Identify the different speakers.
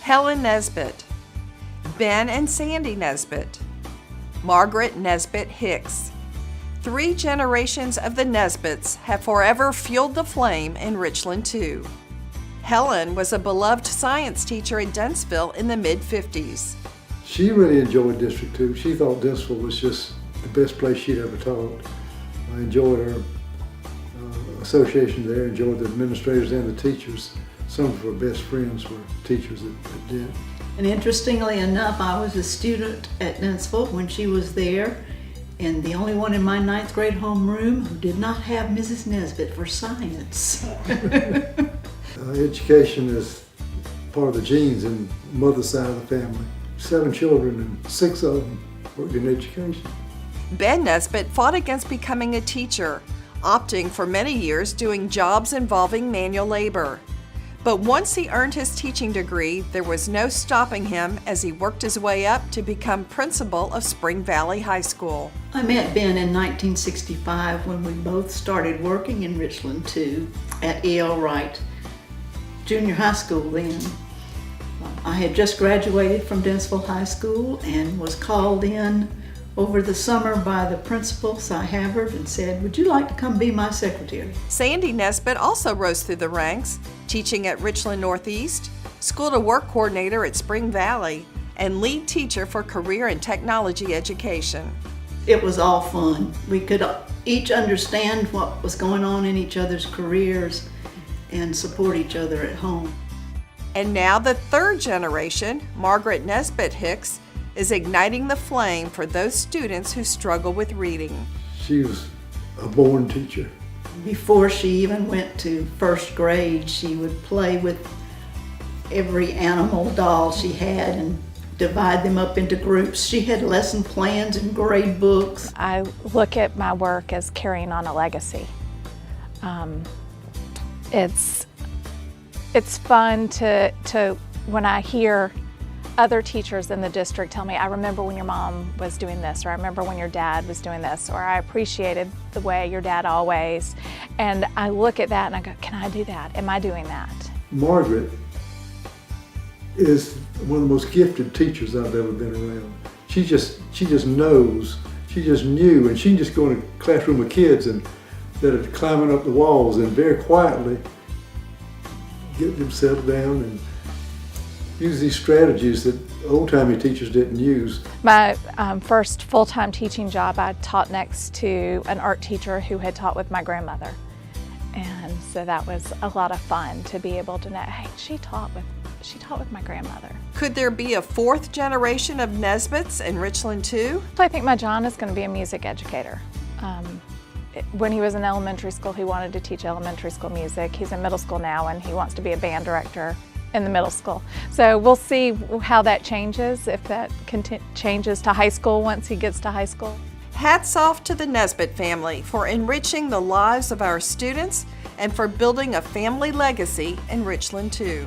Speaker 1: Helen Nesbitt, Ben and Sandy Nesbitt, Margaret Nesbitt Hicks. 3 generations of the Nesbitts have forever fueled the flame in Richland Two. Helen was a beloved science teacher in Dennisville in the mid-50s.
Speaker 2: She really enjoyed District 2. She thought Dennisville was just the best place she'd ever taught. I enjoyed her association there, enjoyed the administrators and the teachers. Some of her best friends were teachers at Dent.
Speaker 3: And interestingly enough, I was a student at Dennisville when she was there, and the only one in my 9th grade homeroom who did not have Mrs. Nesbitt for science.
Speaker 2: Education is part of the genes in the mother's side of the family. 7 children and 6 of them worked in education.
Speaker 1: Ben Nesbitt fought against becoming a teacher, opting for many years doing jobs involving manual labor. But once he earned his teaching degree, there was no stopping him as he worked his way up to become principal of Spring Valley High School.
Speaker 3: I met Ben in 1965 when we both started working in Richland Two at E.L. Wright Junior High School then. I had just graduated from Dennisville High School and was called in over the summer by the principal, Cy Havard, and said, "Would you like to come be my secretary?"
Speaker 1: Sandy Nesbitt also rose through the ranks, teaching at Richland Northeast, school-to-work coordinator at Spring Valley, and lead teacher for career and technology education.
Speaker 3: It was all fun. We could each understand what was going on in each other's careers and support each other at home.
Speaker 1: And now the 3rd generation, Margaret Nesbitt Hicks, is igniting the flame for those students who struggle with reading.
Speaker 2: She was a born teacher.
Speaker 3: Before she even went to 1st grade, she would play with every animal doll she had and divide them up into groups. She had lesson plans and grade books.
Speaker 4: I look at my work as carrying on a legacy. It's fun to when I hear other teachers in the district tell me, "I remember when your mom was doing this," or "I remember when your dad was doing this," or "I appreciated the way your dad always." And I look at that and I go, can I do that? Am I doing that?
Speaker 2: Margaret is one of the most gifted teachers I've ever been around. She just knows, she just knew, and she can just go in a classroom with kids and that are climbing up the walls and very quietly get them settled down and use these strategies that old-timey teachers didn't use.
Speaker 4: My first full-time teaching job, I taught next to an art teacher who had taught with my grandmother. And so that was a lot of fun to be able to know, hey, she taught with my grandmother.
Speaker 1: Could there be a 4th generation of Nesbitts in Richland Two?
Speaker 4: I think my John is going to be a music educator. When he was in elementary school, he wanted to teach elementary school music. He's in middle school now and he wants to be a band director in the middle school. So we'll see how that changes, if that changes to high school once he gets to high school.
Speaker 1: Hats off to the Nesbitt family for enriching the lives of our students and for building a family legacy in Richland Two.